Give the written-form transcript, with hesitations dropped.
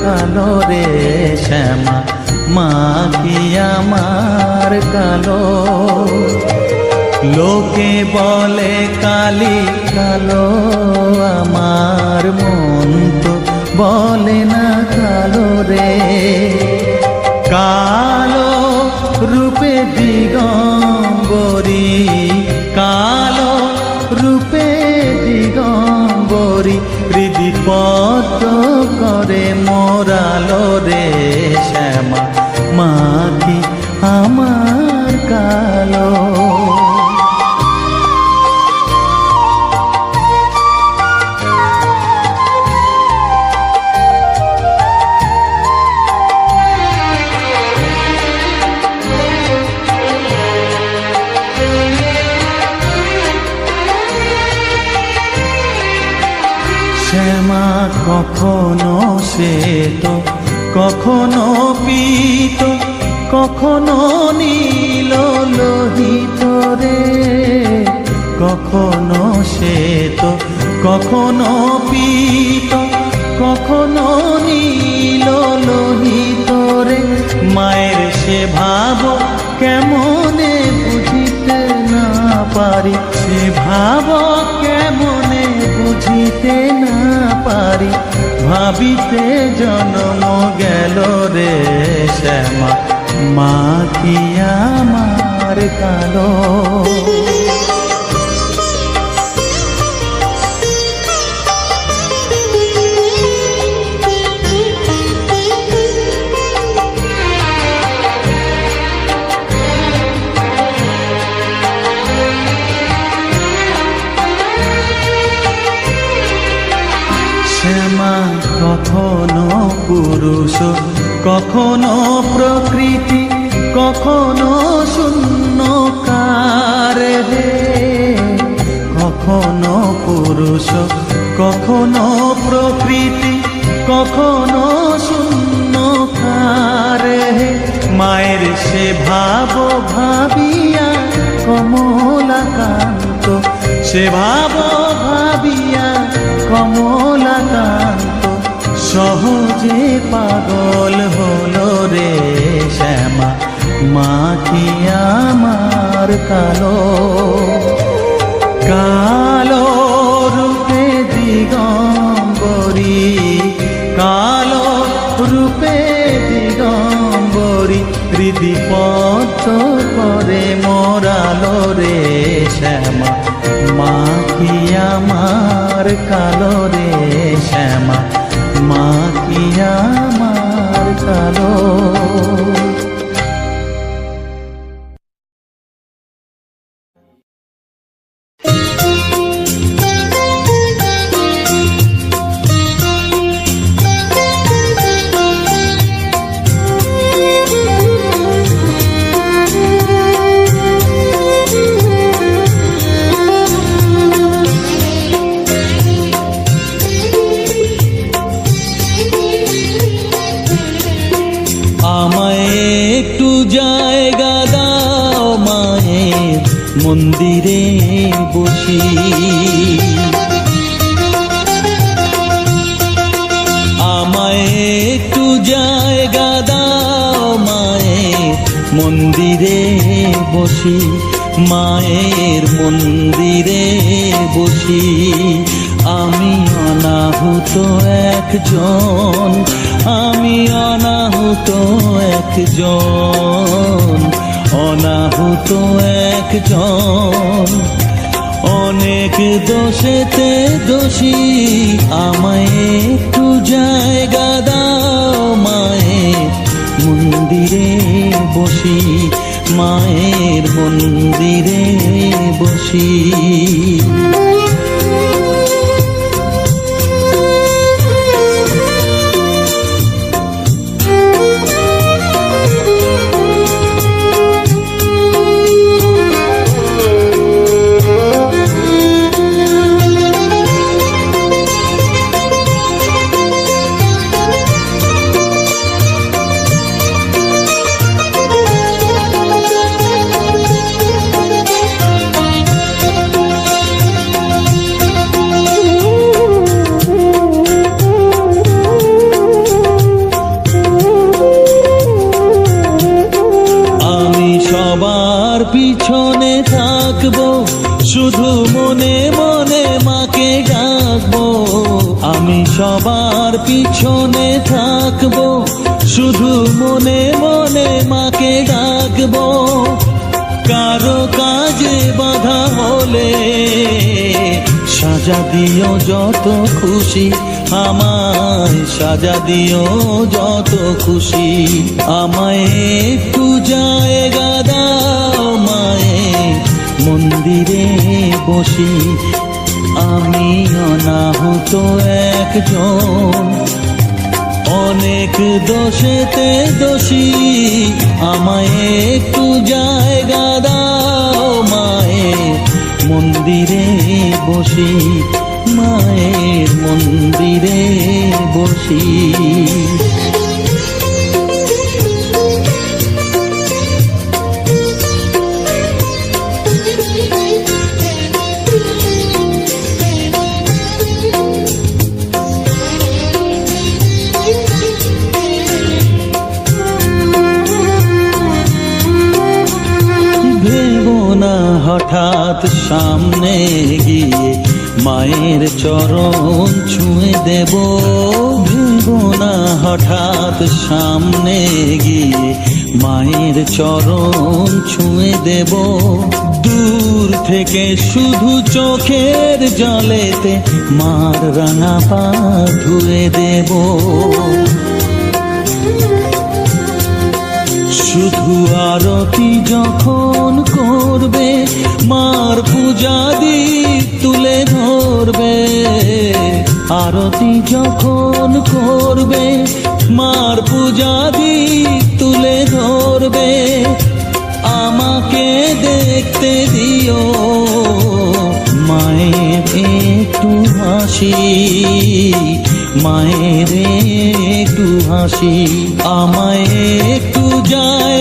কালো রে শ্যামা, মা কি আমার কালো। লোকে বলে কালি কালো, আমার মন তো বলে না কালো রে। কালো রূপে দিগম্বরী, কালো রূপে দিগম্বরী, হৃদিপদ্ম করে মোরালো রে শ্যামা, মা কি আমার কালো। শ্যামা কখনো শ্বেত, কখনো পীত, কখনো নীল লোহিত রে। কখনো শ্বেত, কখনো পীত, কখনো নীল লোহিত রে। মায়ের সে ভাব কেমনে বুঝিতে না পারি, সে ভাব কেমনে বুঝিতে না পারি, ভাবিতে জন্ম গেল রে শ্যামা, মা কি আমার কালো। শ্যামা কখনো পুরুষ, কখনো প্রকৃতি, কখনো শূন্যকার হে। কখনো পুরুষ, কখনো প্রকৃতি, কখনো শূন্যকার হে। মায়ের সে ভাব ভাবিয়া কমলাকান্ত, সে ভাব ভাবিয়া কমলাকান্ত, সহজে পাগল হলো রে শ্যামা, মা কি আমার কালো। কালো রূপে দিগম্বরী, কালো রূপে দিগম্বরী, হৃদিপদ্ম করে মোরালো রে শ্যামা, মা কি আমার কালো রে শ্যামা, মা কি আমার কালো। মন্দিরে বসি, আমায় একটু জায়গা দাও মায়ের মন্দিরে বসি, মায়ের মন্দিরে বসি। আমি অনাহুত একজন, আমি অনাহুত একজন, অনাহুত একজন। অনেক দোষেতে দোষী, আমায় একটু জায়গা দাও মায়ের মন্দিরে বসি, মায়ের মন্দিরে বসি। পিছনে থাকবো, শুধু মনে মনে মাকে ডাকবো। আমি সবার পিছনে থাকবো, শুধু মনে মনে মাকে ডাকবো। কারো কাজে বাধা হলে সাজা দিও যত খুশি, আমায় সাজা দিও যত খুশি। আমায় একটু জায়গা দাও মায়ের মন্দিরে বসি। আমি অনাহুত একজন, অনেক দোষেতে দোষী। আমায় একটু জায়গা দাও মায়ের মন্দিরে বসি, মায়ের মন্দিরে বসি। হঠাৎ সামনে গিয়ে মায়ের চরণ ছুঁয়ে দেব। ভেবো না হঠাৎ সামনে গিয়ে মায়ের চরণ ছুঁয়ে দেব। দূর থেকে শুধু চোখের জলেতে মার রাঙা পা ধুয়ে দেব। শুধু আরতি যখন করবে মার পূজা দীপ তুলে ধরবে। আরতি যখন করবে মার পূজা দীপ তুলে ধরবে। আমাকে দেখতে দিও মায়ের একটু হাসি, মায়ের একটু হাসি। আমায় একটু যায়